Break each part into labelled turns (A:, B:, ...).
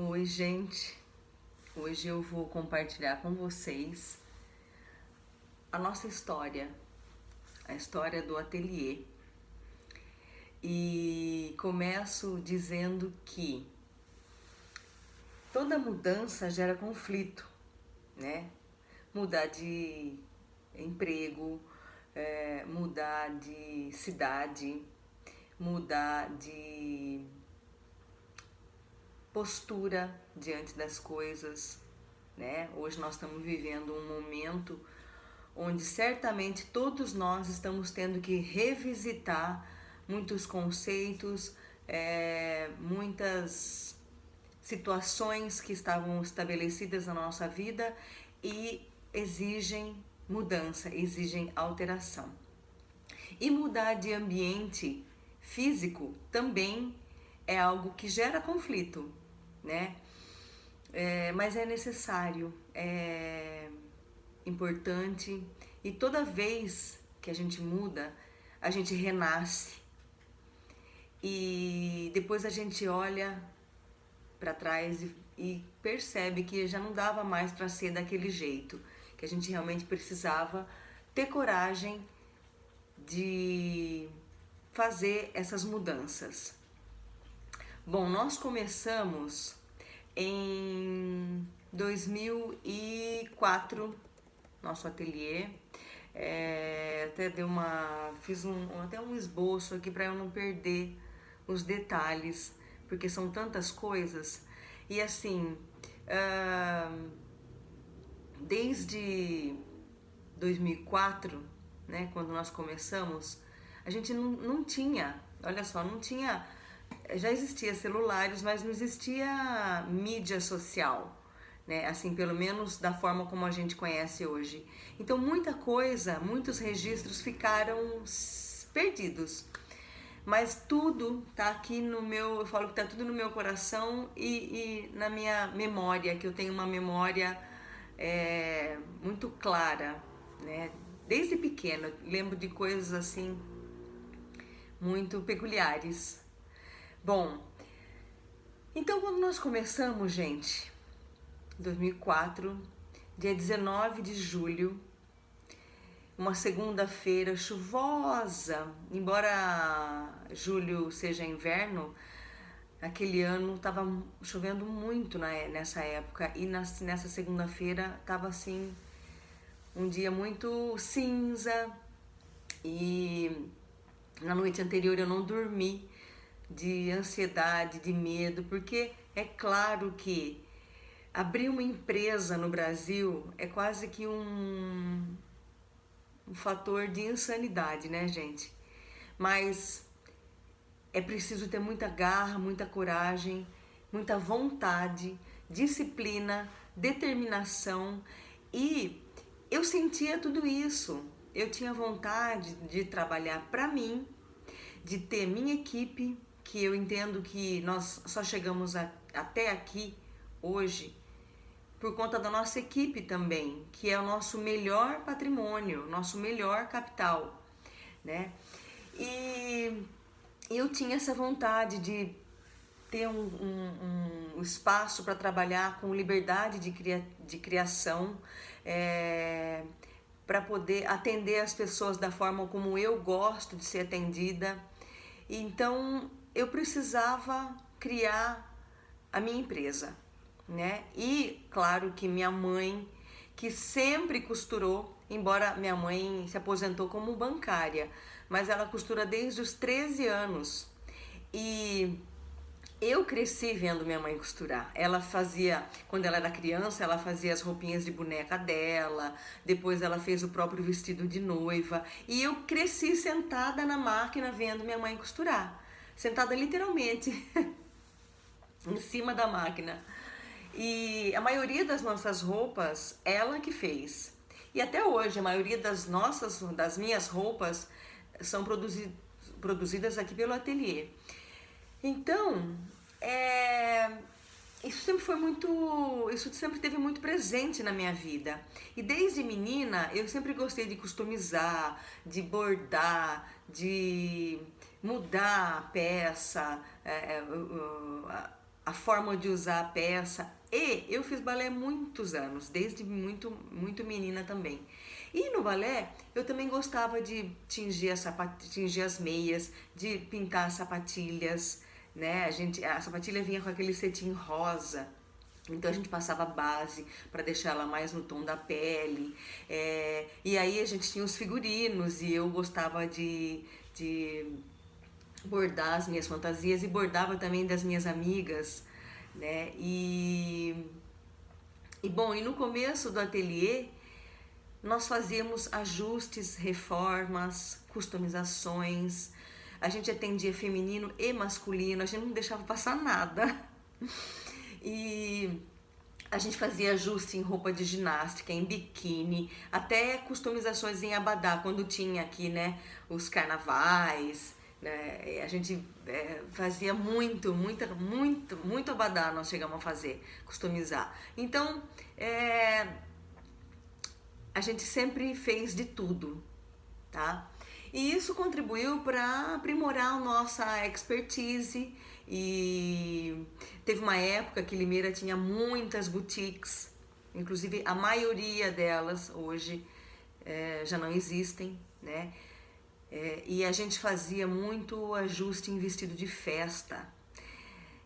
A: Oi, gente. Hoje eu vou compartilhar com vocês a nossa história, a história do ateliê. E começo dizendo que toda mudança gera conflito, né? Mudar de emprego, mudar de cidade, mudar de postura diante das coisas, né? Hoje nós estamos vivendo um momento onde certamente todos nós estamos tendo que revisitar muitos conceitos, muitas situações que estavam estabelecidas na nossa vida e exigem mudança, exigem alteração. E mudar de ambiente físico também é algo que gera conflito, né? Mas é necessário, é importante, e toda vez que a gente muda, a gente renasce e depois a gente olha para trás e percebe que já não dava mais para ser daquele jeito, que a gente realmente precisava ter coragem de fazer essas mudanças. Bom, nós começamos em 2004 nosso ateliê. Fiz até um esboço aqui para eu não perder os detalhes, porque são tantas coisas. E assim, desde 2004, né, quando nós começamos, a gente não tinha, olha só, não tinha, já existia celulares, mas não existia mídia social, né, assim, pelo menos da forma como a gente conhece hoje. Então muita coisa, muitos registros ficaram perdidos. Mas tudo tá aqui no meu, eu falo que tá tudo no meu coração e na minha memória, que eu tenho uma memória muito clara, né? Desde pequena, lembro de coisas assim muito peculiares. Bom, então quando nós começamos, gente, em 2004, dia 19 de julho, uma segunda-feira chuvosa, embora julho seja inverno, aquele ano estava chovendo muito nessa época e nessa segunda-feira estava assim um dia muito cinza e na noite anterior eu não dormi de ansiedade, de medo, porque é claro que abrir uma empresa no Brasil é quase que um fator de insanidade, né, gente? Mas é preciso ter muita garra, muita coragem, muita vontade, disciplina, determinação, e eu sentia tudo isso. Eu tinha vontade de trabalhar para mim, de ter minha equipe, que eu entendo que nós só chegamos até aqui hoje por conta da nossa equipe também, que é o nosso melhor patrimônio, nosso melhor capital, né? E eu tinha essa vontade de ter um espaço para trabalhar com liberdade de criação, para poder atender as pessoas da forma como eu gosto de ser atendida. Então eu precisava criar a minha empresa, né? E claro que minha mãe, que sempre costurou, embora minha mãe se aposentou como bancária, mas ela costura desde os 13 anos. E eu cresci vendo minha mãe costurar. Ela fazia, quando ela era criança, ela fazia as roupinhas de boneca dela, depois ela fez o próprio vestido de noiva. E eu cresci sentada na máquina vendo minha mãe costurar. Sentada literalmente em cima da máquina. E a maioria das nossas roupas, ela que fez. E até hoje, a maioria das minhas roupas são produzidas aqui pelo ateliê. Então, isso sempre teve muito presente na minha vida. E desde menina, eu sempre gostei de customizar, de bordar, de mudar a peça, a forma de usar a peça. E eu fiz balé muitos anos, desde muito menina também. E no balé eu também gostava de tingir as meias, de pintar as sapatilhas, né? A sapatilha vinha com aquele cetim rosa. Então a gente passava base para deixar ela mais no tom da pele. E aí a gente tinha os figurinos e eu gostava de bordar as minhas fantasias e bordava também das minhas amigas, né? Bom, e no começo do ateliê nós fazíamos ajustes, reformas, customizações. A gente atendia feminino e masculino, a gente não deixava passar nada. E a gente fazia ajuste em roupa de ginástica, em biquíni, até customizações em abadá, quando tinha aqui, né, os carnavais, né, a gente fazia muito abadá, nós chegamos a fazer, customizar. Então, a gente sempre fez de tudo, tá? E isso contribuiu para aprimorar a nossa expertise. E teve uma época que Limeira tinha muitas boutiques, inclusive a maioria delas hoje já não existem, né? E a gente fazia muito ajuste em vestido de festa.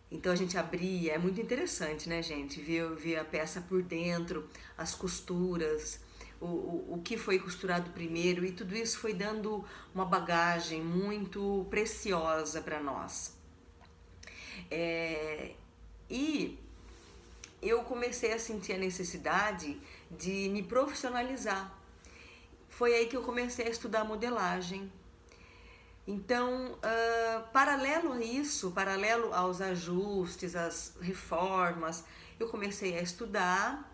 A: Então a gente abria, é muito interessante, né, gente? Ver a peça por dentro, as costuras, o que foi costurado primeiro, e tudo isso foi dando uma bagagem muito preciosa para nós. E eu comecei a sentir a necessidade de me profissionalizar. Foi aí que eu comecei a estudar modelagem. Então, paralelo a isso, paralelo aos ajustes, às reformas, eu comecei a estudar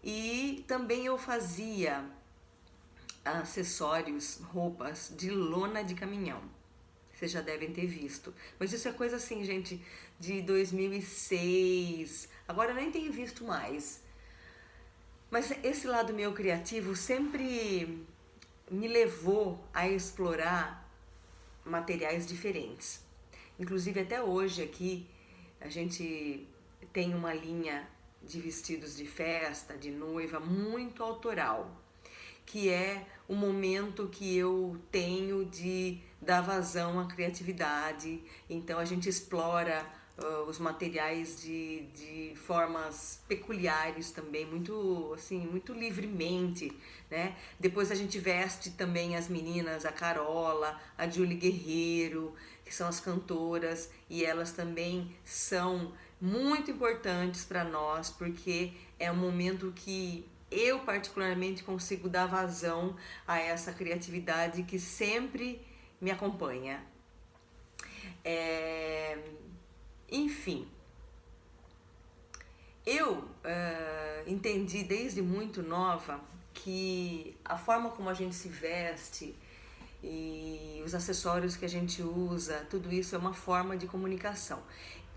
A: e também eu fazia acessórios, roupas de lona de caminhão. Vocês já devem ter visto. Mas isso é coisa assim, gente, de 2006. Agora eu nem tenho visto mais. Mas esse lado meu criativo sempre me levou a explorar materiais diferentes. Inclusive até hoje aqui a gente tem uma linha de vestidos de festa, de noiva, muito autoral, que é o momento que eu tenho de dar vazão à criatividade. Então a gente explora os materiais de formas peculiares também, muito assim, muito livremente, né? Depois a gente veste também as meninas, a Carola, a Julie Guerreiro, que são as cantoras, e elas também são muito importantes para nós, porque é um momento que eu particularmente consigo dar vazão a essa criatividade que sempre me acompanha. Enfim, eu entendi desde muito nova que a forma como a gente se veste e os acessórios que a gente usa, tudo isso é uma forma de comunicação.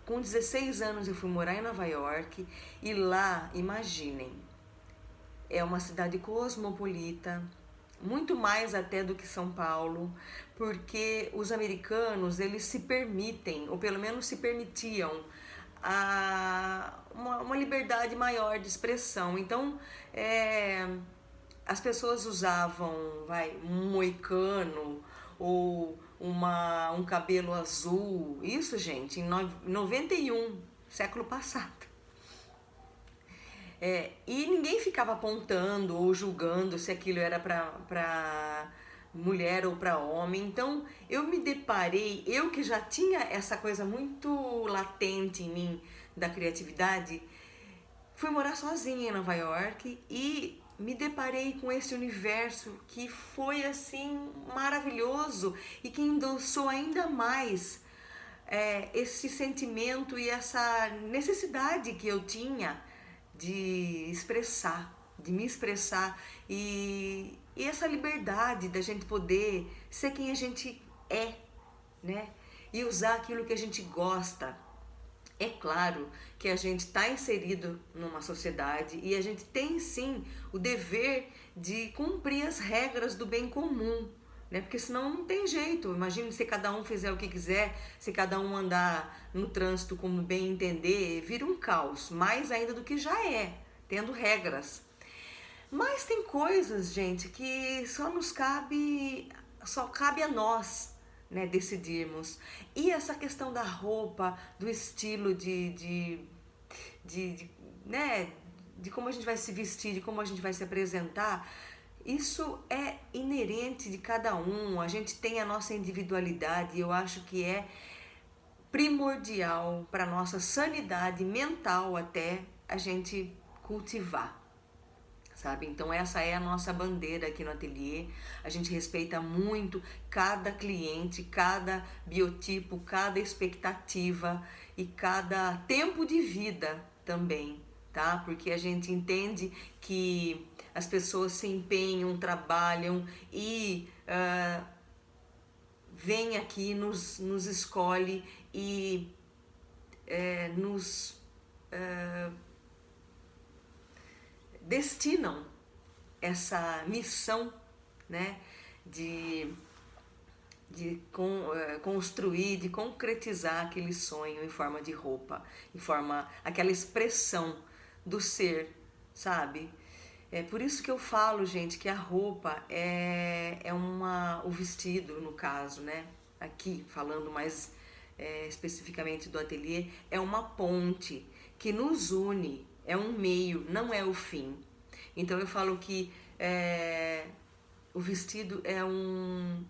A: Com 16 anos eu fui morar em Nova York e lá, imaginem, é uma cidade cosmopolita, muito mais até do que São Paulo, porque os americanos, eles se permitem, ou pelo menos se permitiam, uma liberdade maior de expressão. Então, as pessoas usavam um moicano ou um cabelo azul, isso, gente, em 91, século passado. E ninguém ficava apontando ou julgando se aquilo era para mulher ou para homem. Então eu me deparei, eu que já tinha essa coisa muito latente em mim da criatividade, fui morar sozinha em Nova York e me deparei com esse universo que foi assim maravilhoso e que endossou ainda mais esse sentimento e essa necessidade que eu tinha de me expressar e essa liberdade da gente poder ser quem a gente é, né? E usar aquilo que a gente gosta. É claro que a gente está inserido numa sociedade e a gente tem sim o dever de cumprir as regras do bem comum, né? Porque senão não tem jeito. Imagina se cada um fizer o que quiser, se cada um andar no trânsito como bem entender, vira um caos, mais ainda do que já é, tendo regras. Mas tem coisas, gente, que só cabe a nós, né, decidirmos. E essa questão da roupa, do estilo né, de como a gente vai se vestir, de como a gente vai se apresentar, isso é inerente de cada um. A gente tem a nossa individualidade e eu acho que é primordial para a nossa sanidade mental até a gente cultivar, sabe? Então essa é a nossa bandeira aqui no ateliê. A gente respeita muito cada cliente, cada biotipo, cada expectativa e cada tempo de vida também, tá? Porque a gente entende que as pessoas se empenham, trabalham e vem aqui, nos escolhe e nos destinam essa missão, né, de construir, de concretizar aquele sonho em forma de roupa, em forma, aquela expressão do ser, sabe? É por isso que eu falo, gente, que a roupa o vestido, no caso, né? Aqui, falando mais especificamente do ateliê, é uma ponte que nos une, é um meio, não é o fim. Então eu falo que o vestido é um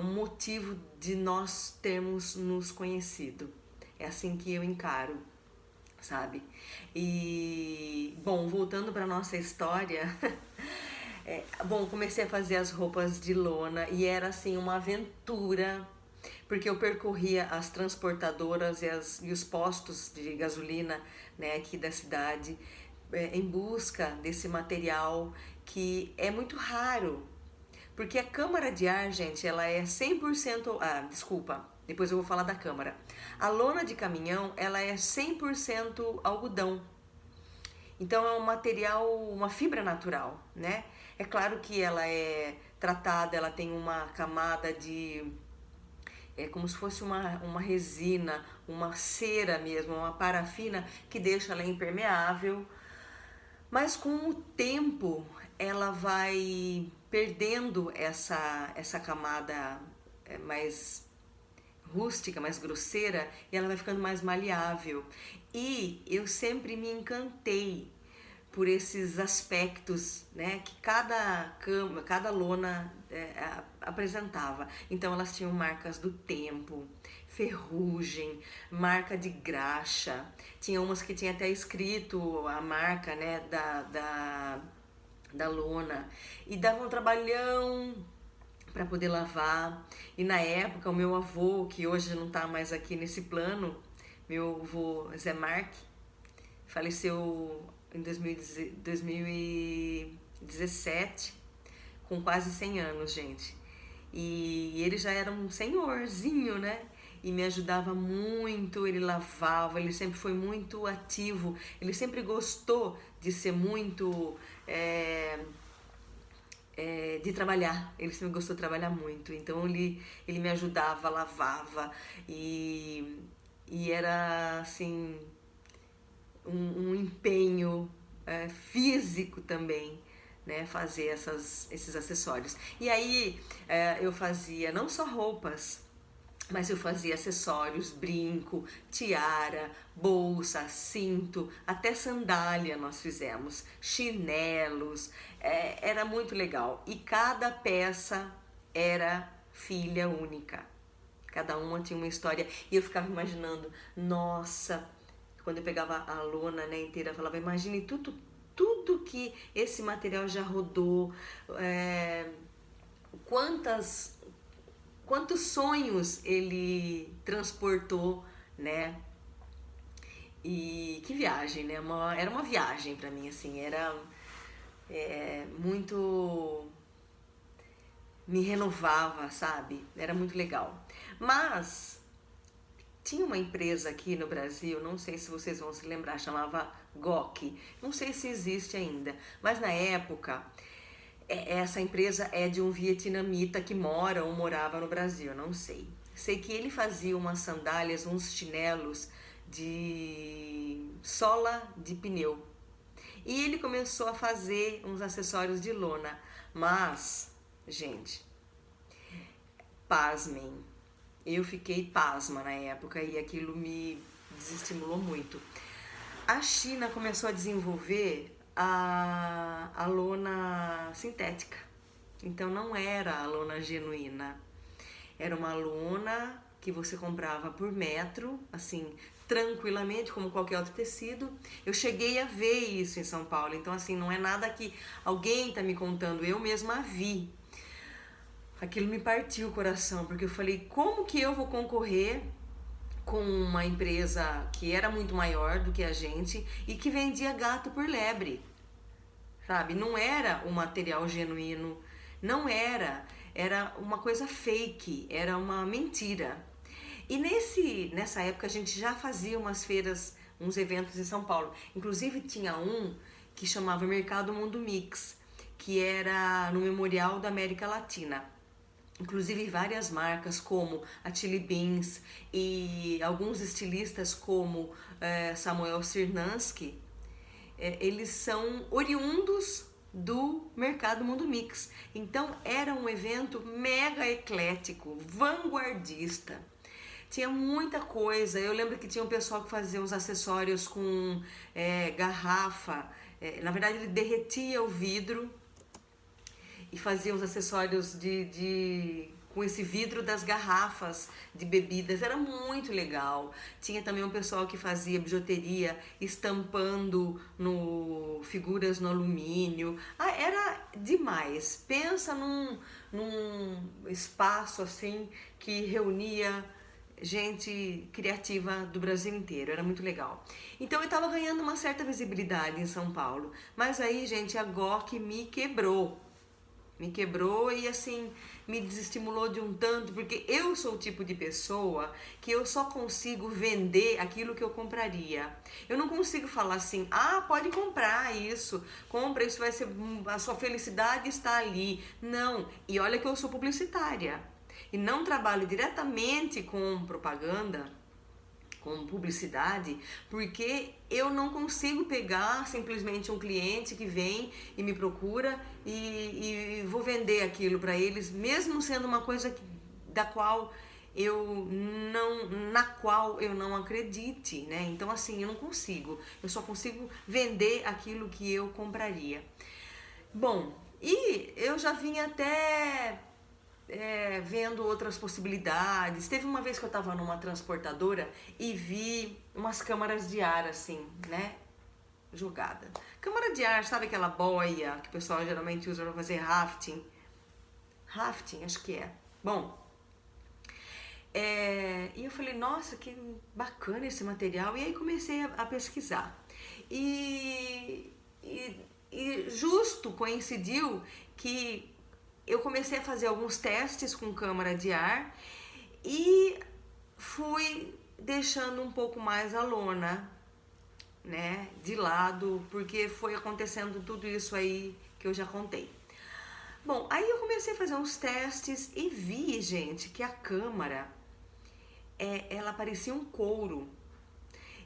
A: motivo de nós termos nos conhecido. É assim que eu encaro, sabe? E, bom, voltando para nossa história, comecei a fazer as roupas de lona e era assim uma aventura, porque eu percorria as transportadoras e os postos de gasolina, né, aqui da cidade, em busca desse material que é muito raro. Porque a câmara de ar, gente, ela é 100%... desculpa, depois eu vou falar da câmara. A lona de caminhão, ela é 100% algodão. Então é um material, uma fibra natural, né? É claro que ela é tratada, ela tem uma camada de... É como se fosse uma resina, uma cera mesmo, uma parafina que deixa ela impermeável. Mas com o tempo ela vai perdendo essa camada mais rústica, mais grosseira, e ela vai ficando mais maleável. E eu sempre me encantei por esses aspectos, né, que cada lona apresentava. Então elas tinham marcas do tempo, ferrugem, marca de graxa, tinha umas que tinha até escrito a marca, né, da lona, e dava um trabalhão para poder lavar. E na época o meu avô, que hoje não está mais aqui nesse plano, meu avô Zé Marque, faleceu em 2017, com quase 100 anos, gente. E ele já era um senhorzinho, né? E me ajudava muito, ele lavava, ele sempre foi muito ativo, ele sempre gostou de ser muito... de trabalhar, ele sempre gostou de trabalhar muito, então ele me ajudava, lavava e era assim um empenho físico também, né, fazer esses acessórios. E aí eu fazia não só roupas, mas eu fazia acessórios, brinco, tiara, bolsa, cinto, até sandália nós fizemos, chinelos, era muito legal. E cada peça era filha única, cada uma tinha uma história. E eu ficava imaginando, nossa, quando eu pegava a lona, né, inteira, eu falava, imagine tudo que esse material já rodou, quantos sonhos ele transportou, né? E que viagem, né? Era uma viagem pra mim, assim, era muito... me renovava, sabe? Era muito legal. Mas tinha uma empresa aqui no Brasil, não sei se vocês vão se lembrar, chamava GOK. Não sei se existe ainda, mas na época essa empresa é de um vietnamita que mora ou morava no Brasil, não sei. Sei que ele fazia umas sandálias, uns chinelos de sola de pneu. E ele começou a fazer uns acessórios de lona. Mas, gente, pasmem, eu fiquei pasma na época e aquilo me desestimulou muito. A China começou a desenvolver a lona sintética. Então não era a lona genuína. Era uma lona que você comprava por metro, assim, tranquilamente, como qualquer outro tecido. Eu cheguei a ver isso em São Paulo. Então, assim, não é nada que alguém está me contando, eu mesma vi. Aquilo me partiu o coração, porque eu falei, como que eu vou concorrer com uma empresa que era muito maior do que a gente e que vendia gato por lebre, sabe? Não era um material genuíno, não era, era uma coisa fake, era uma mentira. E nessa época a gente já fazia umas feiras, uns eventos em São Paulo. Inclusive tinha um que chamava Mercado Mundo Mix, que era no Memorial da América Latina. Inclusive várias marcas como a Chili Beans e alguns estilistas como Samuel Sirnansky, eles são oriundos do Mercado Mundo Mix. Então era um evento mega eclético, vanguardista. Tinha muita coisa. Eu lembro que tinha um pessoal que fazia uns acessórios com garrafa. Na verdade ele derretia o vidro e fazia os acessórios com esse vidro das garrafas de bebidas, era muito legal. Tinha também um pessoal que fazia bijuteria estampando figuras no alumínio. Era demais. Pensa num espaço assim que reunia gente criativa do Brasil inteiro, era muito legal. Então eu estava ganhando uma certa visibilidade em São Paulo, mas aí, gente, a GOC me quebrou e assim me desestimulou de um tanto, porque eu sou o tipo de pessoa que eu só consigo vender aquilo que eu compraria. Eu não consigo falar assim, pode comprar isso, compra, isso vai ser, a sua felicidade está ali. Não, e olha que eu sou publicitária e não trabalho diretamente com propaganda, com publicidade, porque eu não consigo pegar simplesmente um cliente que vem e me procura e vou vender aquilo para eles, mesmo sendo uma coisa na qual eu não acredite, né? Então assim, eu não consigo, eu só consigo vender aquilo que eu compraria. Bom, e eu já vinha até vendo outras possibilidades. Teve uma vez que eu estava numa transportadora e vi umas câmaras de ar assim, né, jogada. Câmara de ar, sabe aquela boia que o pessoal geralmente usa para fazer rafting? Rafting, acho que é. Bom, e eu falei, nossa, que bacana esse material. E aí comecei a pesquisar. E justo coincidiu que eu comecei a fazer alguns testes com câmara de ar e fui deixando um pouco mais a lona, né, de lado, porque foi acontecendo tudo isso aí que eu já contei. Bom, aí eu comecei a fazer uns testes e vi, gente, que a câmara, ela parecia um couro.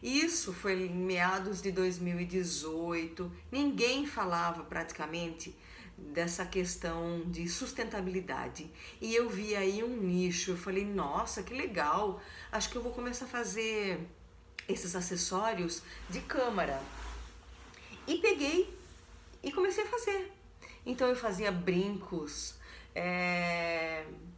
A: Isso foi em meados de 2018, ninguém falava praticamente dessa questão de sustentabilidade. E eu vi aí um nicho, eu falei, nossa, que legal, acho que eu vou começar a fazer esses acessórios de câmara. E peguei e comecei a fazer. Então eu fazia brincos,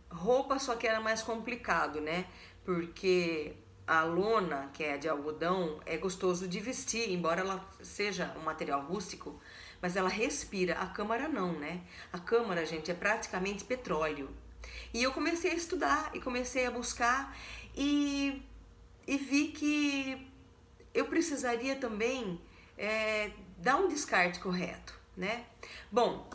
A: roupa, só que era mais complicado, né? Porque a lona, que é de algodão, é gostoso de vestir, embora ela seja um material rústico, mas ela respira. A câmara não, né? A câmara, gente, é praticamente petróleo. E eu comecei a estudar e comecei a buscar e vi que eu precisaria também dar um descarte correto, né? Bom,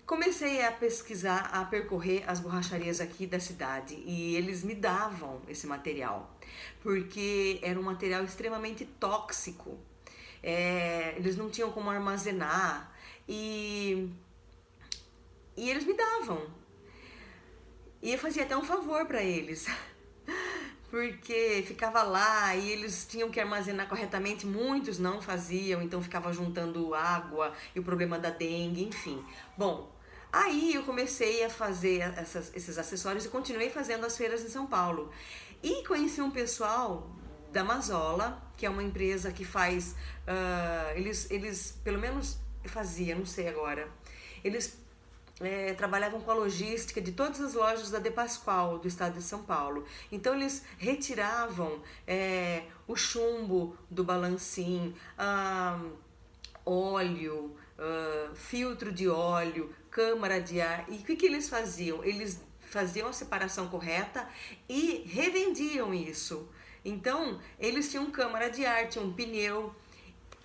A: comecei a pesquisar, a percorrer as borracharias aqui da cidade e eles me davam esse material, porque era um material extremamente tóxico. Eles não tinham como armazenar e E eles me davam. E eu fazia até um favor para eles. Porque ficava lá e eles tinham que armazenar corretamente, muitos não faziam, então ficava juntando água e o problema da dengue, enfim. Bom, aí eu comecei a fazer esses acessórios e continuei fazendo as feiras em São Paulo. E conheci um pessoal da Mazola, que é uma empresa que faz, eles pelo menos fazia, não sei agora, eles trabalhavam com a logística de todas as lojas da De Pascoal, do estado de São Paulo. Então eles retiravam o chumbo do balancim, óleo, filtro de óleo, câmara de ar. E o que eles faziam? Eles faziam a separação correta e revendiam isso. Então eles tinham câmara de ar, tinham um pneu.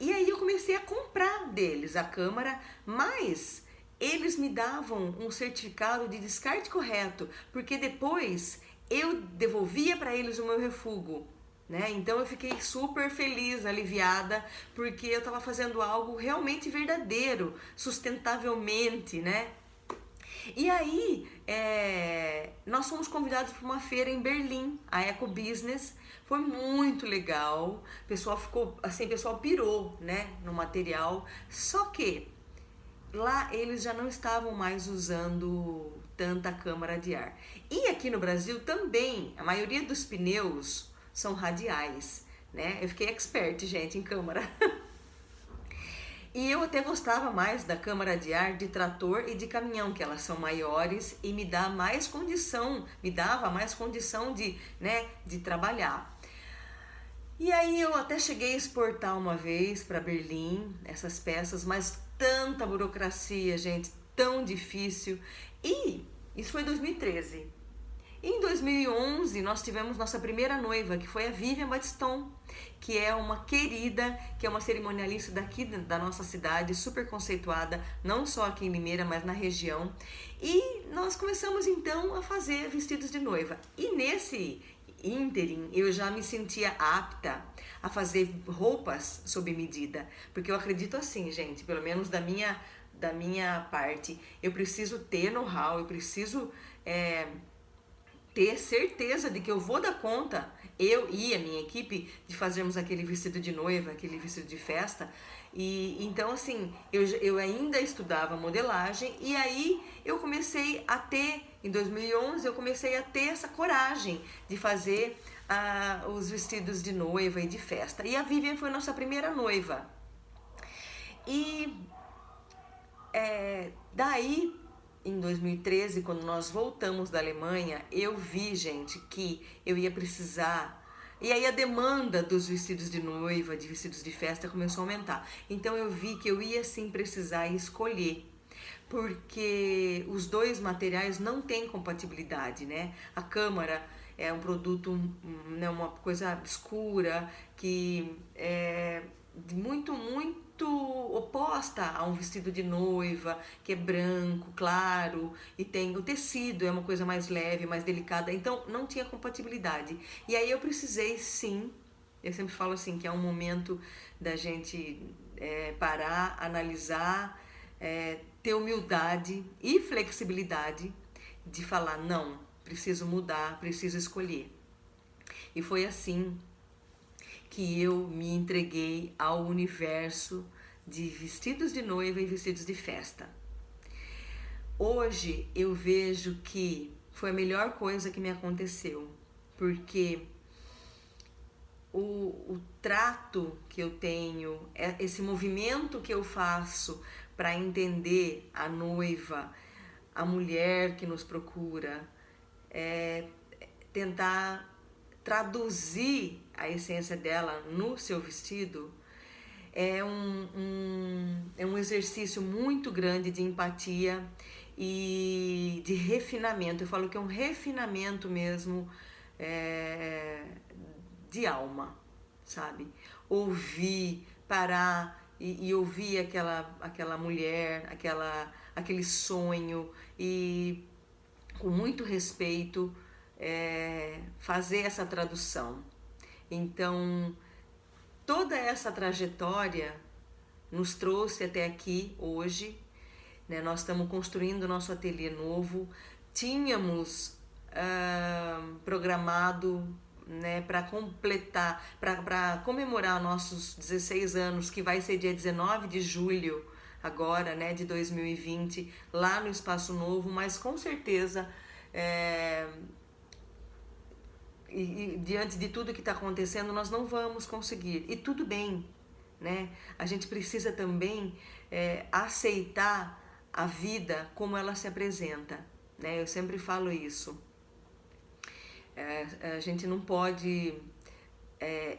A: E aí eu comecei a comprar deles a câmara, mas eles me davam um certificado de descarte correto, porque depois eu devolvia para eles o meu refúgio, né? Então eu fiquei super feliz, aliviada, porque eu estava fazendo algo realmente verdadeiro, sustentavelmente, né? E aí nós fomos convidados para uma feira em Berlim, a Eco Business. Foi muito legal, o pessoal ficou assim, o pessoal pirou, né, no material. Só que lá eles já não estavam mais usando tanta câmara de ar. E aqui no Brasil também, a maioria dos pneus são radiais, né? Eu fiquei expert, gente, em câmara. E eu até gostava mais da câmara de ar de trator e de caminhão, que elas são maiores e me dá mais condição, me dava mais condição de, né, de trabalhar. E aí eu até cheguei a exportar uma vez para Berlim essas peças, mas tanta burocracia, gente, tão difícil. E isso foi em 2013. Em 2011 nós tivemos nossa primeira noiva, que foi a Vivian Battiston, que é uma querida, que é uma cerimonialista daqui da nossa cidade, super conceituada, não só aqui em Limeira, mas na região. E nós começamos então a fazer vestidos de noiva. E nesse ínterim eu já me sentia apta a fazer roupas sob medida, porque eu acredito assim, gente, pelo menos da minha parte, eu preciso ter know-how, eu preciso ter certeza de que eu vou dar conta, eu e a minha equipe, de fazermos aquele vestido de noiva, aquele vestido de festa. E então assim, eu ainda estudava modelagem e aí eu comecei a ter, em 2011 eu comecei a ter essa coragem de fazer os vestidos de noiva e de festa. E a Vivian foi nossa primeira noiva. E daí, em 2013, quando nós voltamos da Alemanha, eu vi, gente, que eu ia precisar. E aí a demanda dos vestidos de noiva, de vestidos de festa começou a aumentar. Então eu vi que eu ia sim precisar escolher, porque os dois materiais não têm compatibilidade, né? A câmara é um produto, né, uma coisa escura, que é muito oposta a um vestido de noiva, que é branco, claro, e tem o tecido, é uma coisa mais leve, mais delicada, então não tinha compatibilidade. E aí eu precisei sim, eu sempre falo assim, que é um momento da gente parar, analisar, ter humildade e flexibilidade de falar, não, preciso mudar, preciso escolher. E foi assim que eu me entreguei ao universo de vestidos de noiva e vestidos de festa. Hoje eu vejo que foi a melhor coisa que me aconteceu, porque o trato que eu tenho, esse movimento que eu faço para entender a noiva, a mulher que nos procura, tentar traduzir a essência dela no seu vestido, é um exercício muito grande de empatia e de refinamento. Eu falo que é um refinamento mesmo de alma, sabe? Ouvir, parar e ouvir aquela mulher, aquele sonho e com muito respeito fazer essa tradução. Então, toda essa trajetória nos trouxe até aqui hoje. né? Nós estamos construindo o nosso ateliê novo. Tínhamos programado, né, para completar, para comemorar nossos 16 anos, que vai ser dia 19 de julho agora, né, de 2020, lá no Espaço Novo, mas com certeza e diante de tudo que está acontecendo, nós não vamos conseguir, e tudo bem, né? A gente precisa também aceitar a vida como ela se apresenta, né? Eu sempre falo isso. A gente não pode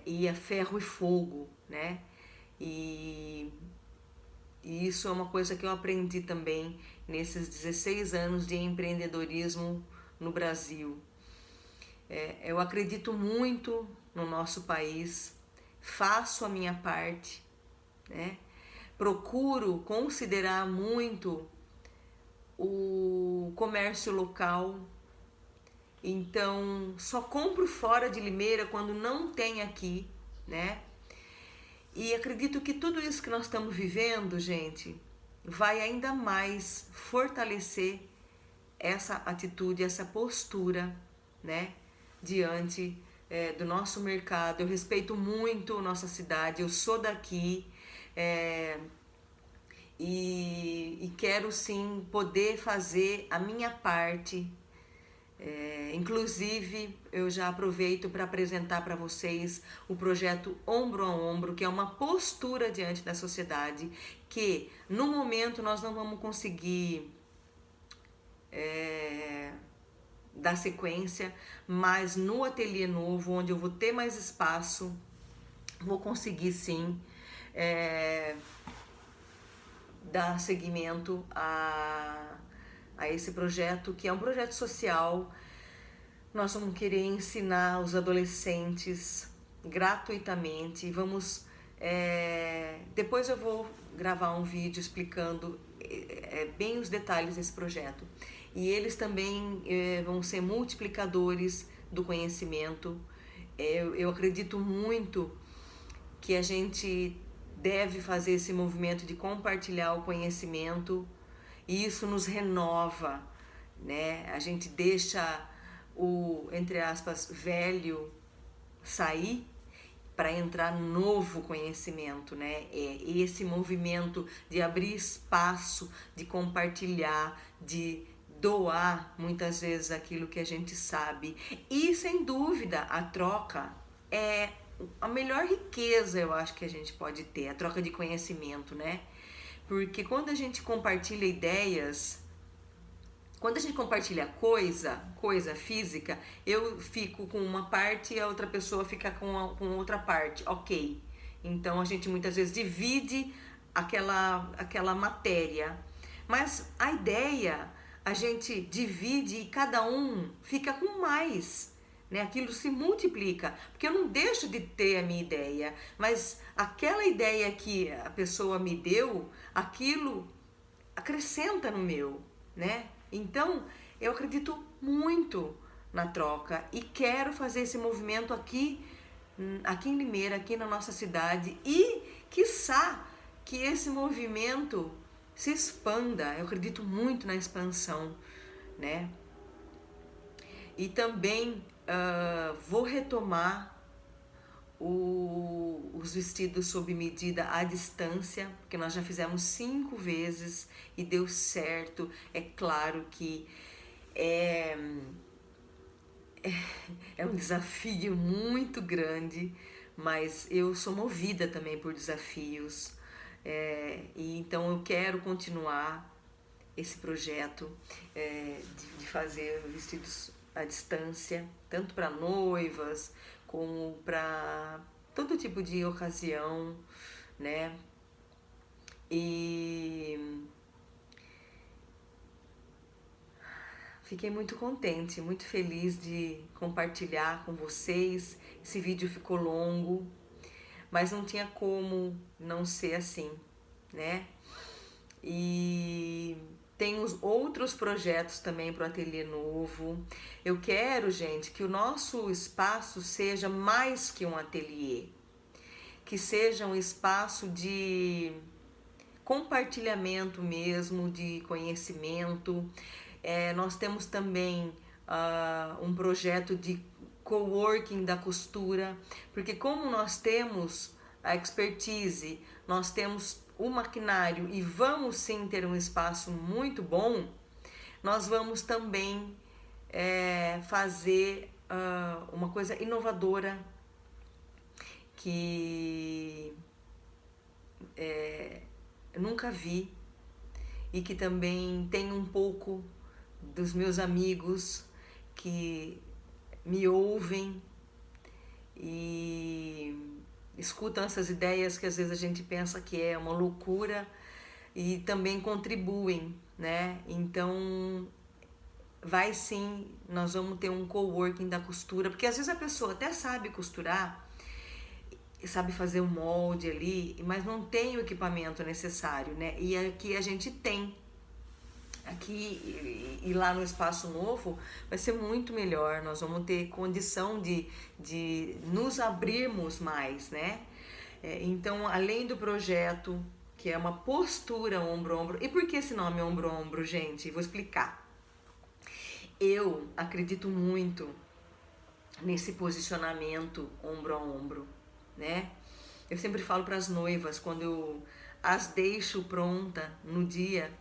A: ir a ferro e fogo, né? E isso é uma coisa que eu aprendi também nesses 16 anos de empreendedorismo no Brasil. Eu acredito muito no nosso país, faço a minha parte, né? Procuro considerar muito o comércio local. Então, só compro fora de Limeira quando não tem aqui, né? E acredito que tudo isso que nós estamos vivendo, gente, vai ainda mais fortalecer essa atitude, essa postura, né? Diante do nosso mercado. Eu respeito muito a nossa cidade, eu sou daqui e quero sim poder fazer a minha parte. Inclusive, eu já aproveito para apresentar para vocês o projeto Ombro a Ombro, que é uma postura diante da sociedade, que no momento nós não vamos conseguir dar sequência, mas no ateliê novo, onde eu vou ter mais espaço, vou conseguir sim dar seguimento a esse projeto, que é um projeto social. Nós vamos querer ensinar os adolescentes gratuitamente. Vamos depois eu vou gravar um vídeo explicando bem os detalhes desse projeto. E eles também vão ser multiplicadores do conhecimento. Eu acredito muito que a gente deve fazer esse movimento de compartilhar o conhecimento, e isso nos renova, né? A gente deixa o, entre aspas, velho sair para entrar novo conhecimento, né? Esse movimento de abrir espaço, de compartilhar, de doar muitas vezes aquilo que a gente sabe. E sem dúvida a troca é a melhor riqueza, eu acho, que a gente pode ter, a troca de conhecimento, né? Porque quando a gente compartilha ideias, quando a gente compartilha coisa física, eu fico com uma parte e a outra pessoa fica com outra parte, ok. Então a gente muitas vezes divide aquela matéria, mas a ideia a gente divide e cada um fica com mais, né? Aquilo se multiplica, porque eu não deixo de ter a minha ideia, mas aquela ideia que a pessoa me deu, aquilo acrescenta no meu, né? Então, eu acredito muito na troca e quero fazer esse movimento aqui em Limeira, aqui na nossa cidade, e quiçá que esse movimento se expanda. Eu acredito muito na expansão, né? E também vou retomar os vestidos sob medida à distância, porque nós já fizemos 5 vezes e deu certo. É claro que é um desafio muito grande, mas eu sou movida também por desafios, e então eu quero continuar esse projeto de fazer vestidos à distância, tanto para noivas como para todo tipo de ocasião, né? E fiquei muito contente, muito feliz de compartilhar com vocês. Esse vídeo ficou longo, mas não tinha como não ser assim, né? E tem os outros projetos também para o ateliê novo. Eu quero, gente, que o nosso espaço seja mais que um ateliê, que seja um espaço de compartilhamento mesmo de conhecimento. Nós temos também um projeto de coworking da costura, porque como nós temos a expertise, nós temos o maquinário e vamos sim ter um espaço muito bom, nós vamos também fazer uma coisa inovadora que eu nunca vi e que também tem um pouco dos meus amigos que me ouvem e escutam essas ideias que às vezes a gente pensa que é uma loucura e também contribuem, né? Então, vai sim, nós vamos ter um coworking da costura, porque às vezes a pessoa até sabe costurar, sabe fazer o molde ali, mas não tem o equipamento necessário, né? E aqui a gente tem. Aqui e lá no Espaço Novo vai ser muito melhor, nós vamos ter condição de nos abrirmos mais, né? Então, além do projeto, que é uma postura ombro a ombro, e por que esse nome ombro a ombro, gente? Vou explicar. Eu acredito muito nesse posicionamento ombro a ombro, né? Eu sempre falo para as noivas, quando eu as deixo pronta no dia,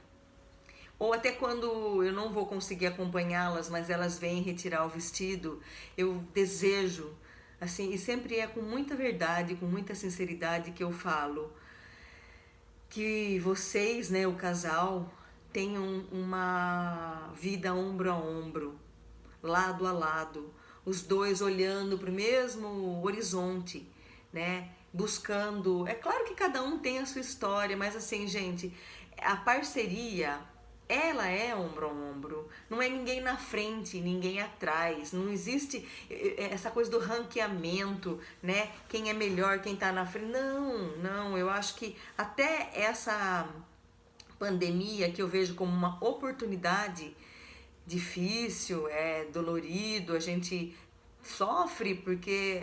A: ou até quando eu não vou conseguir acompanhá-las, mas elas vêm retirar o vestido, eu desejo, assim, e sempre é com muita verdade, com muita sinceridade que eu falo, que vocês, né, o casal, tenham uma vida ombro a ombro, lado a lado, os dois olhando para o mesmo horizonte, né, buscando, é claro que cada um tem a sua história, mas assim, gente, a parceria, ela é ombro a ombro, não é ninguém na frente, ninguém atrás, não existe essa coisa do ranqueamento, né? Quem é melhor, quem tá na frente, não, eu acho que até essa pandemia que eu vejo como uma oportunidade difícil, é dolorido, a gente sofre porque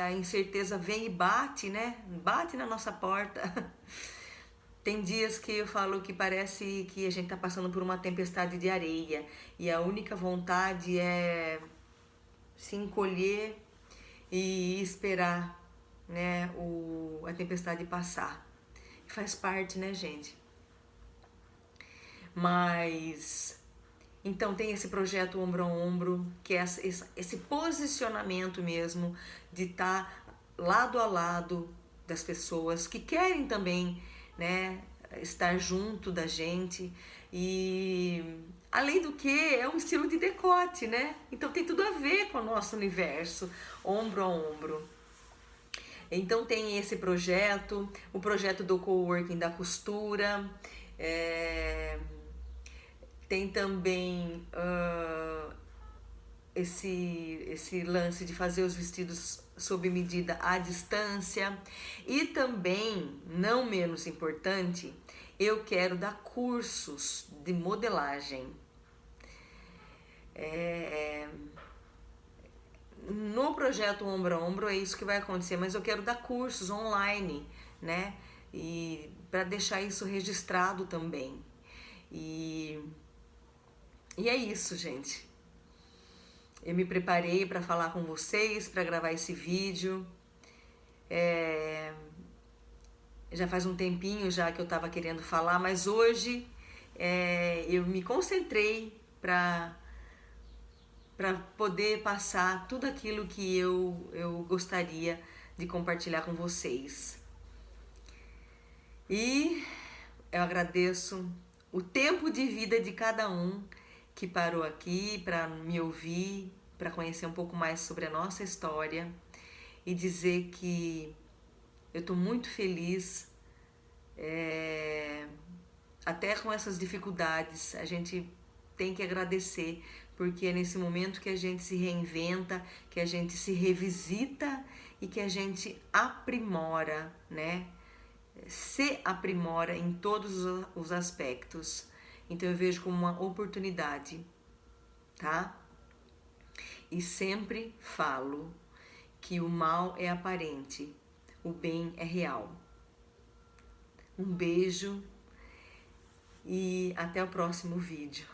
A: a incerteza vem e bate, né? Bate na nossa porta. Tem dias que eu falo que parece que a gente tá passando por uma tempestade de areia e a única vontade é se encolher e esperar, né, a tempestade passar. Faz parte, né, gente? Mas então tem esse projeto ombro a ombro, que é esse posicionamento mesmo de estar lado a lado das pessoas que querem também, né, estar junto da gente. E além do que é um estilo de decote, né? Então tem tudo a ver com o nosso universo, ombro a ombro. Então tem esse projeto, o projeto do coworking da costura, tem também esse lance de fazer os vestidos sob medida à distância. E também, não menos importante, eu quero dar cursos de modelagem. No projeto Ombro a Ombro é isso que vai acontecer, mas eu quero dar cursos online, né? E para deixar isso registrado também. E é isso, gente. Eu me preparei para falar com vocês, para gravar esse vídeo. Já faz um tempinho já que eu estava querendo falar, mas hoje eu me concentrei para poder passar tudo aquilo que eu gostaria de compartilhar com vocês. E eu agradeço o tempo de vida de cada um que parou aqui para me ouvir, para conhecer um pouco mais sobre a nossa história e dizer que eu estou muito feliz, até com essas dificuldades, a gente tem que agradecer, porque é nesse momento que a gente se reinventa, que a gente se revisita e que a gente aprimora, né? Se aprimora em todos os aspectos. Então eu vejo como uma oportunidade, tá? E sempre falo que o mal é aparente, o bem é real. Um beijo, e até o próximo vídeo.